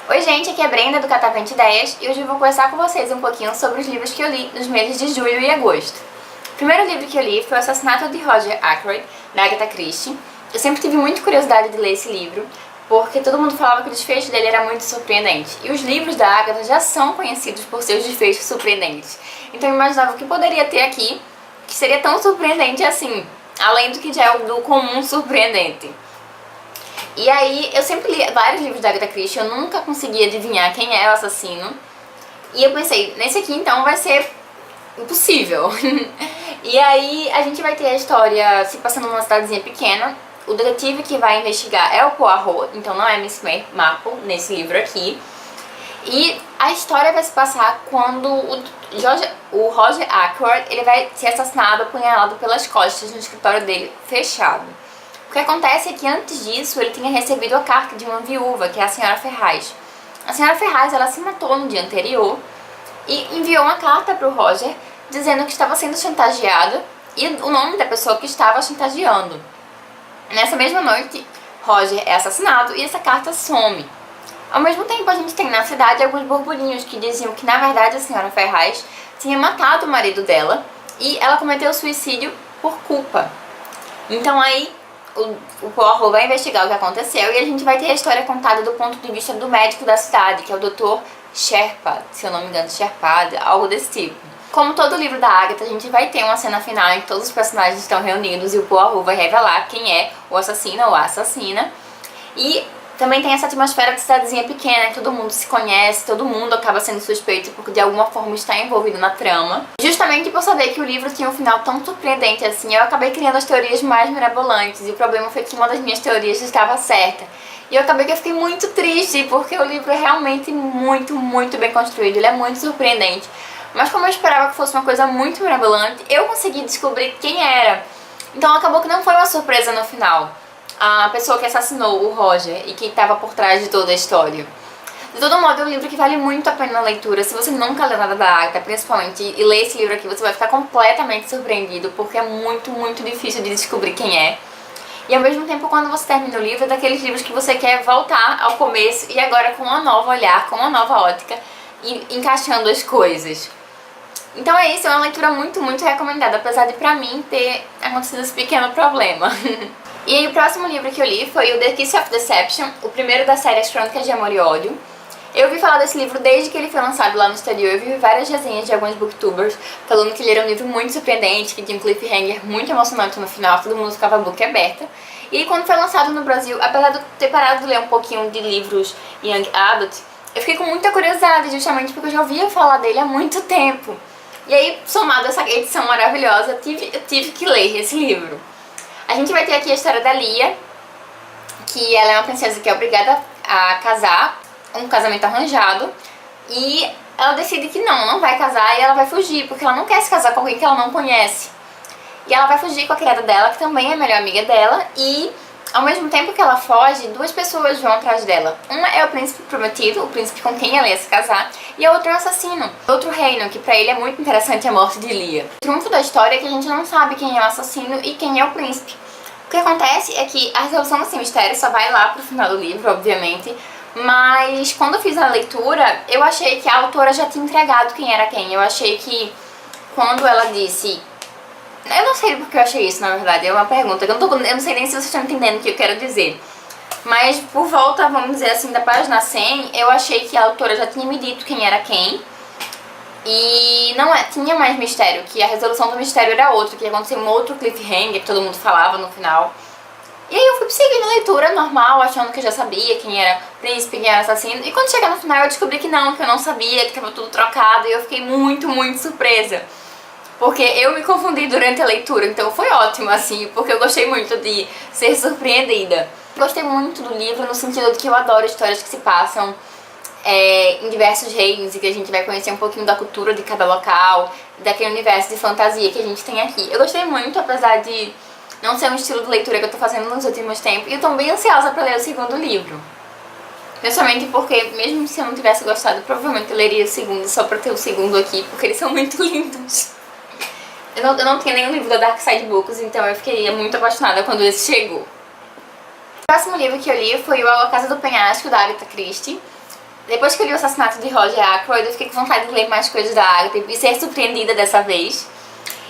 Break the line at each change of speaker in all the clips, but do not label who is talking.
Oi gente, aqui é a Brenda do Catavento Ideias e hoje eu vou conversar com vocês um pouquinho sobre os livros que eu li nos meses de julho e agosto. O primeiro livro que eu li foi O Assassinato de Roger Ackroyd, da Agatha Christie. Eu sempre tive muita curiosidade de ler esse livro, porque todo mundo falava que o desfecho dele era muito surpreendente. E os livros da Agatha já são conhecidos por seus desfechos surpreendentes. Então eu imaginava o que poderia ter aqui que seria tão surpreendente assim, além do que já é o do comum surpreendente. E aí, eu sempre li vários livros da Agatha Christie, eu nunca conseguia adivinhar quem é o assassino. E eu pensei, nesse aqui então vai ser impossível. E aí, a gente vai ter a história se passando numa cidadezinha pequena. O detetive que vai investigar é o Poirot, então não é Miss Marple nesse livro aqui. E a história vai se passar quando o Roger Ackroyd ele vai ser assassinado, apunhalado pelas costas no escritório dele, fechado. O que acontece é que antes disso ele tinha recebido a carta de uma viúva, que é a senhora Ferraz. A senhora Ferraz ela se matou no dia anterior e enviou uma carta para o Roger dizendo que estava sendo chantageada e o nome da pessoa que estava chantageando. Nessa mesma noite, Roger é assassinado e essa carta some. Ao mesmo tempo, a gente tem na cidade alguns burburinhos que diziam que na verdade a senhora Ferraz tinha matado o marido dela e ela cometeu suicídio por culpa. Então aí o Poirot vai investigar o que aconteceu e a gente vai ter a história contada do ponto de vista do médico da cidade, que é o Dr. Sherpa, se eu não me engano, Sherpada, algo desse tipo. Como todo livro da Agatha, a gente vai ter uma cena final em que todos os personagens estão reunidos e o Poirot vai revelar quem é o assassino ou a assassina. E também tem essa atmosfera de cidadezinha pequena, que todo mundo se conhece, todo mundo acaba sendo suspeito porque de alguma forma está envolvido na trama. Justamente por saber que o livro tinha um final tão surpreendente assim, eu acabei criando as teorias mais mirabolantes e o problema foi que uma das minhas teorias estava certa. E eu acabei que eu fiquei muito triste porque o livro é realmente muito bem construído, ele é muito surpreendente. Mas como eu esperava que fosse uma coisa muito mirabolante, eu consegui descobrir quem era. Então acabou que não foi uma surpresa no final. A pessoa que assassinou o Roger e que estava por trás de toda a história. De todo modo, é um livro que vale muito a pena a leitura. Se você nunca leu nada da Agatha, principalmente, e ler esse livro aqui, você vai ficar completamente surpreendido, porque é muito difícil de descobrir quem é. E ao mesmo tempo, quando você termina o livro, é daqueles livros que você quer voltar ao começo e agora com um novo olhar, com uma nova ótica e encaixando as coisas. Então é isso, é uma leitura muito recomendada, apesar de pra mim ter acontecido esse pequeno problema. E aí o próximo livro que eu li foi o The Kiss of Deception, o primeiro da série As Crônicas de Amor e Ódio. Eu ouvi falar desse livro desde que ele foi lançado lá no exterior, eu vi várias resenhas de alguns booktubers falando que ele era um livro muito surpreendente, que tinha um cliffhanger muito emocionante no final, todo mundo ficava boca aberta. E aí quando foi lançado no Brasil, apesar de eu ter parado de ler um pouquinho de livros Young Adult, eu fiquei com muita curiosidade, justamente porque eu já ouvia falar dele há muito tempo. E aí, somado a essa edição maravilhosa, eu tive que ler esse livro. A gente vai ter aqui a história da Lia, que ela é uma princesa que é obrigada a casar, um casamento arranjado, e ela decide que não vai casar e ela vai fugir, porque ela não quer se casar com alguém que ela não conhece. E ela vai fugir com a criada dela, que também é a melhor amiga dela, e ao mesmo tempo que ela foge, duas pessoas vão atrás dela. Uma é o príncipe prometido, o príncipe com quem ela ia se casar, e a outra é o assassino, outro reino, que pra ele é muito interessante a morte de Lia. O trunfo da história é que a gente não sabe quem é o assassino e quem é o príncipe. O que acontece é que a resolução desse mistério só vai lá pro final do livro, obviamente, mas quando eu fiz a leitura, eu achei que a autora já tinha entregado quem era quem. Eu achei que quando ela disse... Eu não sei porque eu achei isso, na verdade, é uma pergunta. Eu não sei nem se vocês estão entendendo o que eu quero dizer. Mas por volta, vamos dizer assim, da página 100, eu achei que a autora já tinha me dito quem era quem. E não tinha mais mistério, que a resolução do mistério era outra, que ia acontecer um outro cliffhanger que todo mundo falava no final. E aí eu fui seguindo a leitura normal, achando que eu já sabia quem era príncipe, quem era assassino. E quando chegar no final eu descobri que eu não sabia, que estava tudo trocado. E eu fiquei muito surpresa. Porque eu me confundi durante a leitura, então foi ótimo, assim, porque eu gostei muito de ser surpreendida. Gostei muito do livro no sentido de que eu adoro histórias que se passam em diversos reinos e que a gente vai conhecer um pouquinho da cultura de cada local, daquele universo de fantasia que a gente tem aqui. Eu gostei muito, apesar de não ser um estilo de leitura que eu tô fazendo nos últimos tempos, e eu tô bem ansiosa pra ler o segundo livro. Principalmente porque, mesmo se eu não tivesse gostado, provavelmente eu leria o segundo só pra ter o segundo aqui, porque eles são muito lindos. Eu não tinha nenhum livro da Dark Side Books, então eu fiquei muito apaixonada quando esse chegou. O próximo livro que eu li foi o A Casa do Penhasco, da Agatha Christie. Depois que eu li o assassinato de Roger Ackroyd, eu fiquei com vontade de ler mais coisas da Agatha e ser surpreendida dessa vez.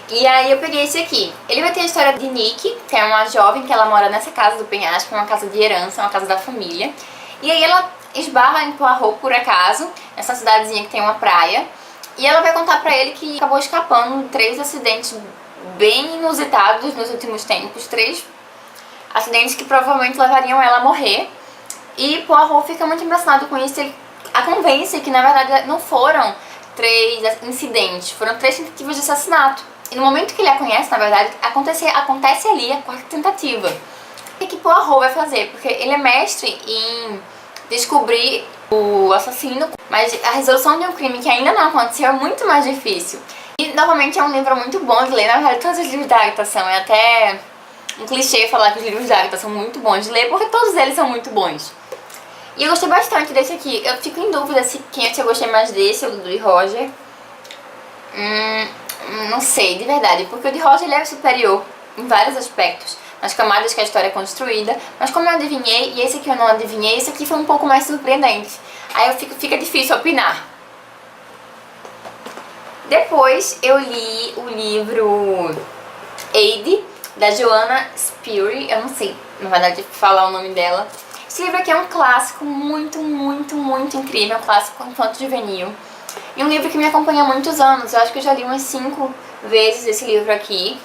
E aí eu peguei esse aqui. Ele vai ter a história de Nick, que é uma jovem que ela mora nessa casa do penhasco, uma casa de herança, uma casa da família. E aí ela esbarra em Poirot por acaso, nessa cidadezinha que tem uma praia. E ela vai contar pra ele que acabou escapando de 3 acidentes bem inusitados nos últimos tempos. 3 acidentes que provavelmente levariam ela a morrer. E Poirot fica muito impressionado com isso. Ele a convence que na verdade não foram 3 incidentes, foram 3 tentativas de assassinato. E no momento que ele a conhece, na verdade, acontece ali a 4ª tentativa. O que Poirot vai fazer? Porque ele é mestre em descobrir o assassino, mas a resolução de um crime que ainda não aconteceu é muito mais difícil. E, novamente, é um livro muito bom de ler. Na verdade, todos os livros da Agatha são. É até um clichê falar que os livros da Agatha são muito bons de ler, porque todos eles são muito bons. E eu gostei bastante desse aqui. Eu fico em dúvida se eu gostei mais desse ou do de Roger. Não sei, de verdade. Porque o de Roger ele é superior em vários aspectos. Nas camadas que a história é construída. Mas como eu adivinhei, e esse aqui eu não adivinhei, esse aqui foi um pouco mais surpreendente. Aí fica difícil opinar. Depois eu li o livro Aide, da Joanna Spyri. Eu não sei, na verdade, falar o nome dela. Esse livro aqui é um clássico muito, muito, muito incrível. Um clássico infanto-juvenil. E um livro que me acompanha há muitos anos. Eu acho que eu já li umas 5 vezes esse livro aqui.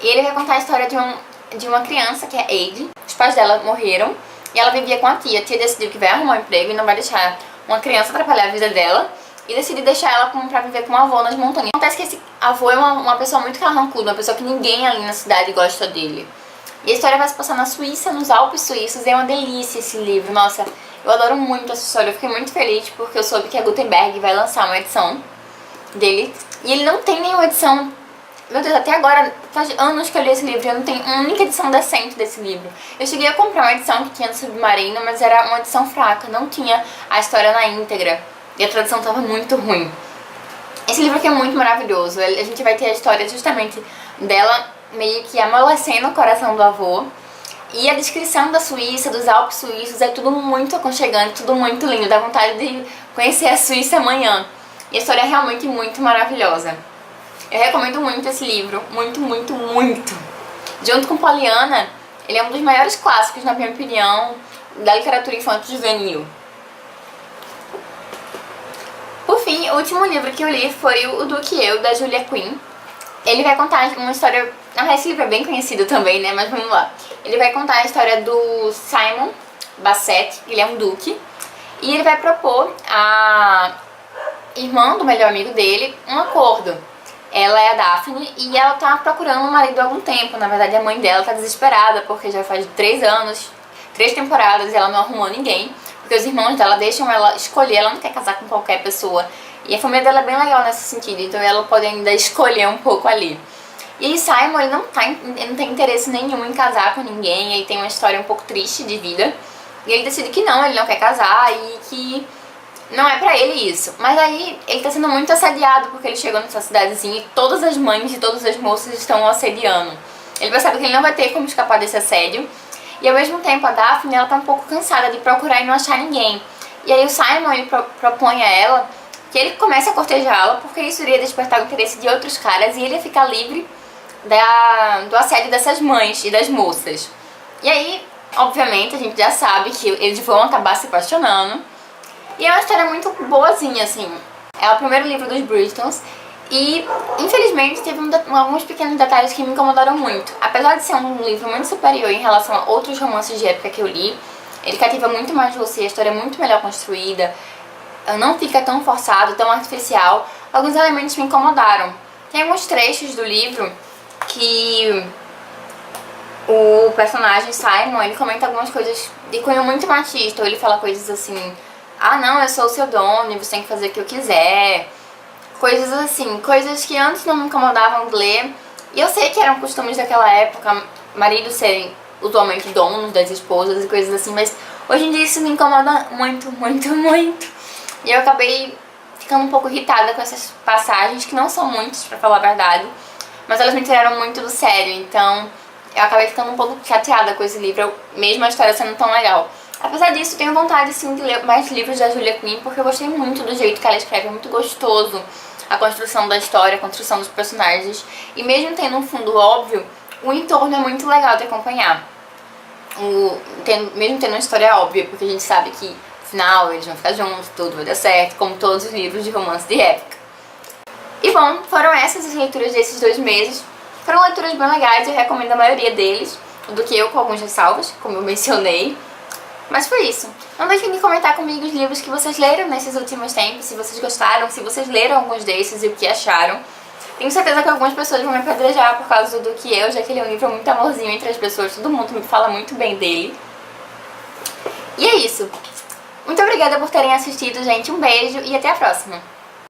E ele vai contar a história de uma criança que é Aide. Os pais dela morreram e ela vivia com a tia. A tia decidiu que vai arrumar um emprego e não vai deixar uma criança atrapalhar a vida dela. E decidi deixar ela pra viver com um avô nas montanhas. Acontece que esse avô é uma pessoa muito carrancuda, uma pessoa que ninguém ali na cidade gosta dele. E a história vai se passar na Suíça, nos Alpes suíços, e é uma delícia esse livro. Nossa, eu adoro muito essa história. Eu fiquei muito feliz porque eu soube que a Gutenberg vai lançar uma edição dele. E ele não tem nenhuma edição. Meu Deus, até agora, faz anos que eu li esse livro e eu não tenho uma única edição decente desse livro. Eu cheguei a comprar uma edição que tinha do Submarino, mas era uma edição fraca, não tinha a história na íntegra. E a tradução estava muito ruim. Esse livro aqui é muito maravilhoso. A gente vai ter a história justamente dela meio que amolecendo o coração do avô. E a descrição da Suíça, dos Alpes suíços, é tudo muito aconchegante, tudo muito lindo. Dá vontade de conhecer a Suíça amanhã. E a história é realmente muito maravilhosa. Eu recomendo muito esse livro. Muito, muito, muito. Junto com Poliana, ele é um dos maiores clássicos, na minha opinião, da literatura infanto-juvenil. Por fim, o último livro que eu li foi o Duque e Eu, da Julia Quinn. Ele vai contar uma história... esse livro é bem conhecido também, né? Mas vamos lá. Ele vai contar a história do Simon Basset, ele é um duque. E ele vai propor à irmã do melhor amigo dele um acordo. Ela é a Daphne e ela tá procurando um marido há algum tempo. Na verdade, a mãe dela tá desesperada porque já faz 3 anos, 3 temporadas, e ela não arrumou ninguém. Porque os irmãos dela deixam ela escolher, ela não quer casar com qualquer pessoa. E a família dela é bem legal nesse sentido, então ela pode ainda escolher um pouco ali. E aí Simon, ele não tem interesse nenhum em casar com ninguém, ele tem uma história um pouco triste de vida. E ele decide que não, ele não quer casar e que não é pra ele isso. Mas aí ele tá sendo muito assediado porque ele chegou nessa cidadezinha e todas as mães e todas as moças estão o assediando. Ele percebe que ele não vai ter como escapar desse assédio. E ao mesmo tempo a Daphne, ela tá um pouco cansada de procurar e não achar ninguém. E aí o Simon, ele propõe a ela que ele comece a cortejá-la, porque isso iria despertar o interesse de outros caras e ele ia ficar livre do assédio dessas mães e das moças. E aí, obviamente, a gente já sabe que eles vão acabar se apaixonando. E é uma história muito boazinha, assim. É o primeiro livro dos Bristons. E, infelizmente, teve alguns pequenos detalhes que me incomodaram muito. Apesar de ser um livro muito superior em relação a outros romances de época que eu li, ele cativa muito mais você, a história é muito melhor construída, não fica tão forçado, tão artificial. Alguns elementos me incomodaram. Tem alguns trechos do livro que o personagem Simon, ele comenta algumas coisas de cunho muito machista. Ou ele fala coisas assim: ah não, eu sou o seu dono e você tem que fazer o que eu quiser. Coisas assim, coisas que antes não me incomodavam de ler. E eu sei que eram costumes daquela época, maridos serem usualmente donos das esposas e coisas assim, mas hoje em dia isso me incomoda muito, muito, muito. E eu acabei ficando um pouco irritada com essas passagens, que não são muitas, pra falar a verdade, mas elas me tiraram muito do sério, então eu acabei ficando um pouco chateada com esse livro, mesmo a história sendo tão legal. Apesar disso, tenho vontade sim de ler mais livros da Julia Quinn, porque eu gostei muito do jeito que ela escreve, é muito gostoso a construção da história, a construção dos personagens, e mesmo tendo um fundo óbvio, o entorno é muito legal de acompanhar. Mesmo tendo uma história óbvia, porque a gente sabe que no final eles vão ficar juntos, tudo vai dar certo, como todos os livros de romance de época. E bom, foram essas as leituras desses 2 meses. Foram leituras bem legais, eu recomendo a maioria deles, do que eu com algumas ressalvas, como eu mencionei. Mas foi isso. Não deixem de comentar comigo os livros que vocês leram nesses últimos tempos, se vocês gostaram, se vocês leram alguns desses e o que acharam. Tenho certeza que algumas pessoas vão me apedrejar por causa do que eu, já que ele é um livro muito amorzinho entre as pessoas, todo mundo me fala muito bem dele. E é isso. Muito obrigada por terem assistido, gente. Um beijo e até a próxima.